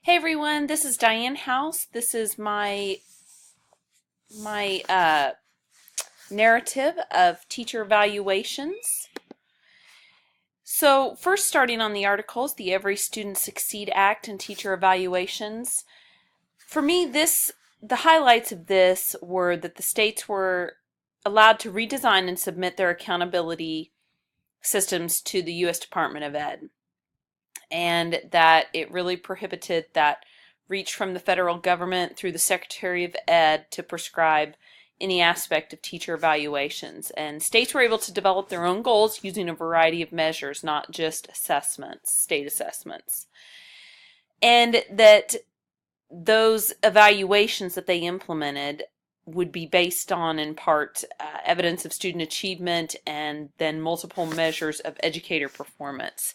Hey everyone, this is Diane House. This is my narrative of teacher evaluations. So first, starting on the articles, the Every Student Succeed Act and teacher evaluations. For me, the highlights of this were that the states were allowed to redesign and submit their accountability systems to the U.S. Department of Ed, and that it really prohibited that reach from the federal government through the Secretary of Ed to prescribe any aspect of teacher evaluations. And states were able to develop their own goals using a variety of measures, not just assessments, state assessments. And that those evaluations that they implemented would be based on, in part, evidence of student achievement and then multiple measures of educator performance.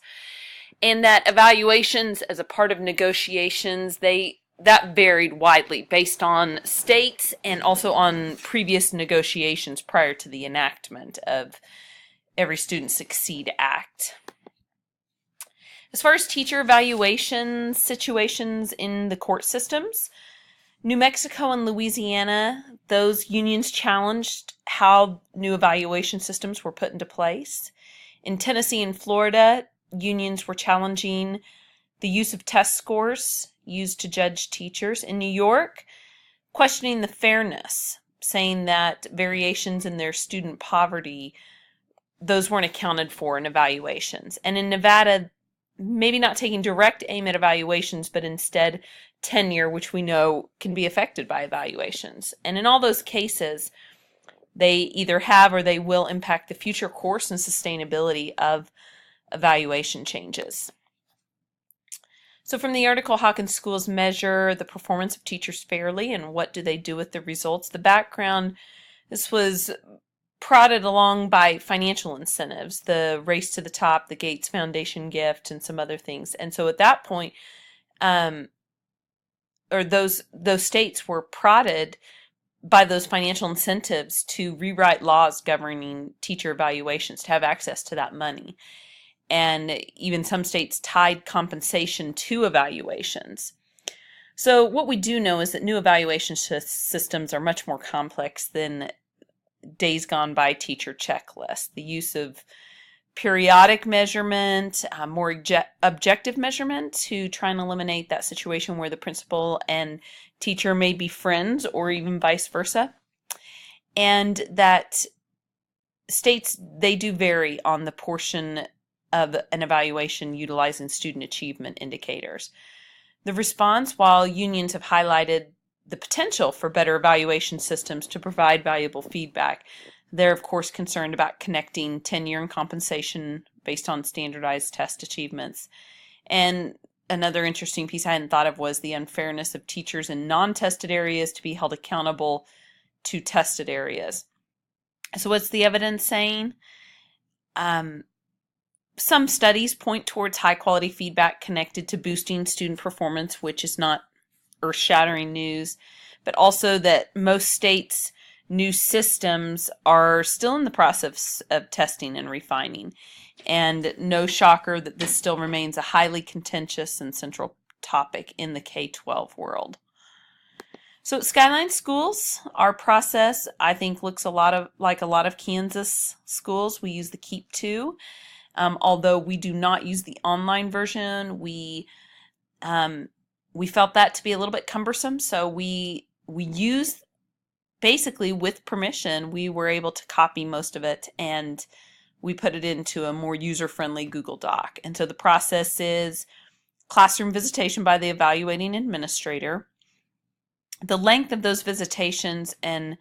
And that evaluations as a part of negotiations, that varied widely based on states and also on previous negotiations prior to the enactment of Every Student Succeed Act. As far as teacher evaluation situations in the court systems, New Mexico and Louisiana, those unions challenged how new evaluation systems were put into place. In Tennessee and Florida, unions were challenging the use of test scores used to judge teachers. In New York, questioning the fairness, saying that variations in their student poverty, those weren't accounted for in evaluations. And in Nevada, maybe not taking direct aim at evaluations, but instead tenure, which we know can be affected by evaluations. And in all those cases, they either have or they will impact the future course and sustainability of evaluation changes. So from the article, How Can Schools Measure the Performance of Teachers Fairly and What Do They Do with the Results? The background, this was prodded along by financial incentives, the race to the top, the Gates Foundation gift, and some other things. And so at that point, those states were prodded by those financial incentives to rewrite laws governing teacher evaluations, to have access to that money. And even some states tied compensation to evaluations. So what we do know is that new evaluation systems are much more complex than days gone by teacher checklists. The use of periodic measurement, more objective measurement to try and eliminate that situation where the principal and teacher may be friends or even vice versa. And that states, they do vary on the portion of an evaluation utilizing student achievement indicators. The response, while unions have highlighted the potential for better evaluation systems to provide valuable feedback, they're of course concerned about connecting tenure and compensation based on standardized test achievements. And another interesting piece I hadn't thought of was the unfairness of teachers in non-tested areas to be held accountable to tested areas. So what's the evidence saying? Some studies point towards high-quality feedback connected to boosting student performance, which is not earth-shattering news, but also that most states' new systems are still in the process of testing and refining. And no shocker that this still remains a highly contentious and central topic in the K-12 world. So at Skyline Schools, our process, I think, looks like a lot of Kansas schools. We use the Keep 2. Although we do not use the online version, we felt that to be a little bit cumbersome, so we use, basically with permission, we were able to copy most of it and we put it into a more user-friendly Google Doc. And so the process is classroom visitation by the evaluating administrator. The length of those visitations and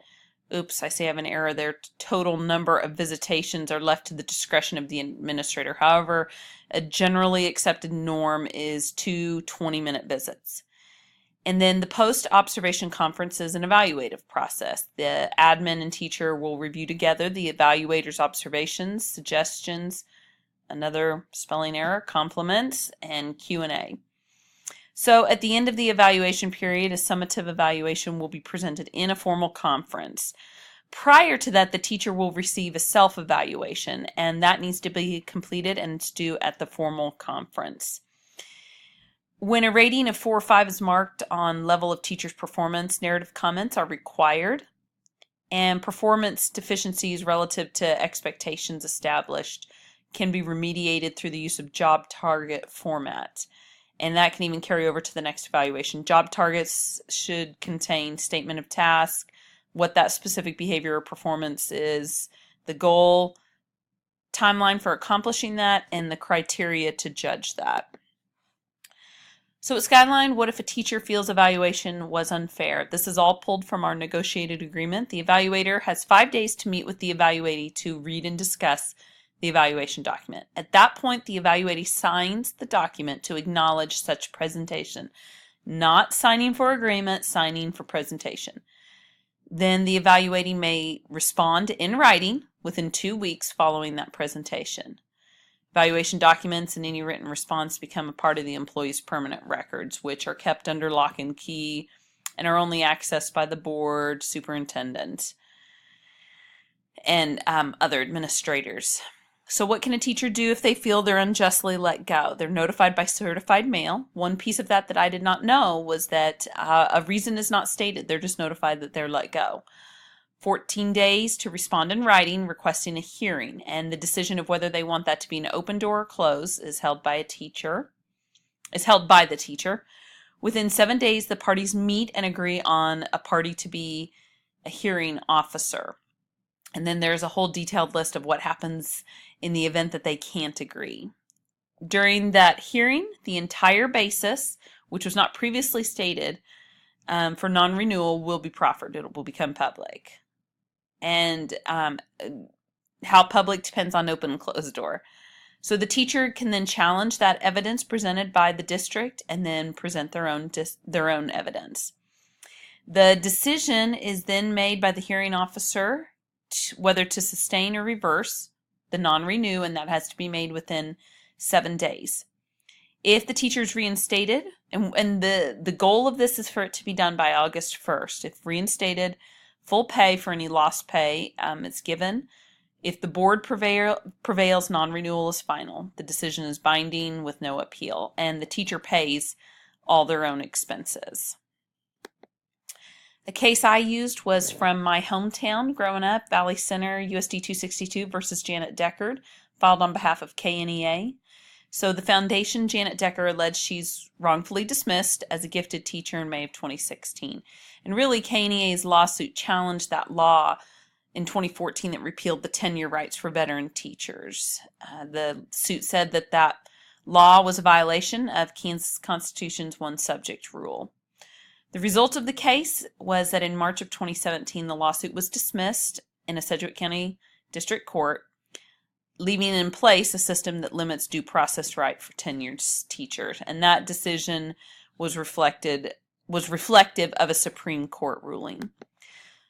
oops, I see I have an error there. Total number of visitations are left to the discretion of the administrator. However, a generally accepted norm is 2 20-minute visits. And then the post-observation conference is an evaluative process. The admin and teacher will review together the evaluator's observations, suggestions, another spelling error, compliments, and Q&A. So at the end of the evaluation period, a summative evaluation will be presented in a formal conference. Prior to that, the teacher will receive a self-evaluation, and that needs to be completed and it's due at the formal conference. When a rating of 4 or 5 is marked on level of teacher's performance, narrative comments are required, and performance deficiencies relative to expectations established can be remediated through the use of job target format. And that can even carry over to the next evaluation. Job targets should contain statement of task, what that specific behavior or performance is, the goal, timeline for accomplishing that, and the criteria to judge that. So at Skyline, what if a teacher feels evaluation was unfair? This is all pulled from our negotiated agreement. The evaluator has 5 days to meet with the evaluatee to read and discuss the evaluation document. At that point, the evaluatee signs the document to acknowledge such presentation. Not signing for agreement, signing for presentation. Then the evaluatee may respond in writing within 2 weeks following that presentation. Evaluation documents and any written response become a part of the employee's permanent records, which are kept under lock and key and are only accessed by the board, superintendent, and other administrators. So what can a teacher do if they feel they're unjustly let go? They're notified by certified mail. One piece of that I did not know was that a reason is not stated. They're just notified that they're let go. 14 days to respond in writing requesting a hearing, and the decision of whether they want that to be an open door or close is held by the teacher. Within 7 days, the parties meet and agree on a party to be a hearing officer. And then there's a whole detailed list of what happens in the event that they can't agree. During that hearing, the entire basis, which was not previously stated, for non-renewal will be proffered. It will become public. And how public depends on open and closed door. So the teacher can then challenge that evidence presented by the district and then present their own evidence. The decision is then made by the hearing officer whether to sustain or reverse the non-renew, and that has to be made within 7 days. If the teacher is reinstated, and the goal of this is for it to be done by August 1st. If reinstated, full pay for any lost pay is given. If the board prevails, non-renewal is final. The decision is binding with no appeal, and the teacher pays all their own expenses. The case I used was from my hometown growing up, Valley Center, USD 262 versus Janet Deckard, filed on behalf of KNEA. So the foundation, Janet Decker, alleged she's wrongfully dismissed as a gifted teacher in May of 2016. And really, KNEA's lawsuit challenged that law in 2014 that repealed the tenure rights for veteran teachers. The suit said that that law was a violation of Kansas Constitution's one subject rule. The result of the case was that in March of 2017, the lawsuit was dismissed in a Sedgwick County District Court, leaving in place a system that limits due process right for tenured teachers. And that decision was reflective of a Supreme Court ruling.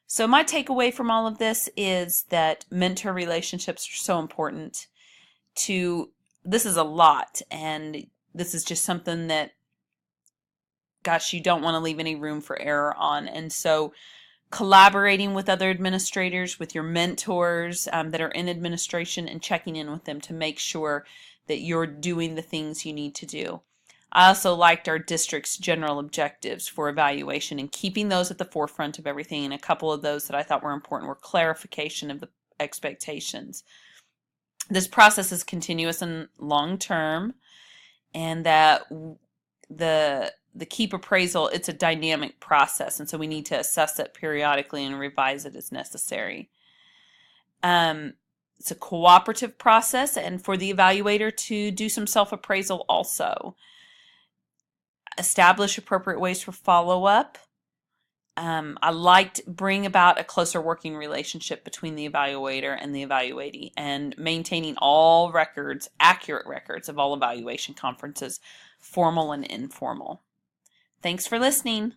So my takeaway from all of this is that mentor relationships are so important this is a lot, and this is just something that, gosh, you don't want to leave any room for error on. And so collaborating with other administrators, with your mentors that are in administration, and checking in with them to make sure that you're doing the things you need to do. I also liked our district's general objectives for evaluation and keeping those at the forefront of everything. And a couple of those that I thought were important were clarification of the expectations. This process is continuous and long-term, and that the KEEP appraisal, it's a dynamic process, and so we need to assess it periodically and revise it as necessary. It's a cooperative process, and for the evaluator to do some self-appraisal also. Establish appropriate ways for follow-up. I liked bring about a closer working relationship between the evaluator and the evaluatee, and maintaining all records, accurate records of all evaluation conferences, formal and informal. Thanks for listening.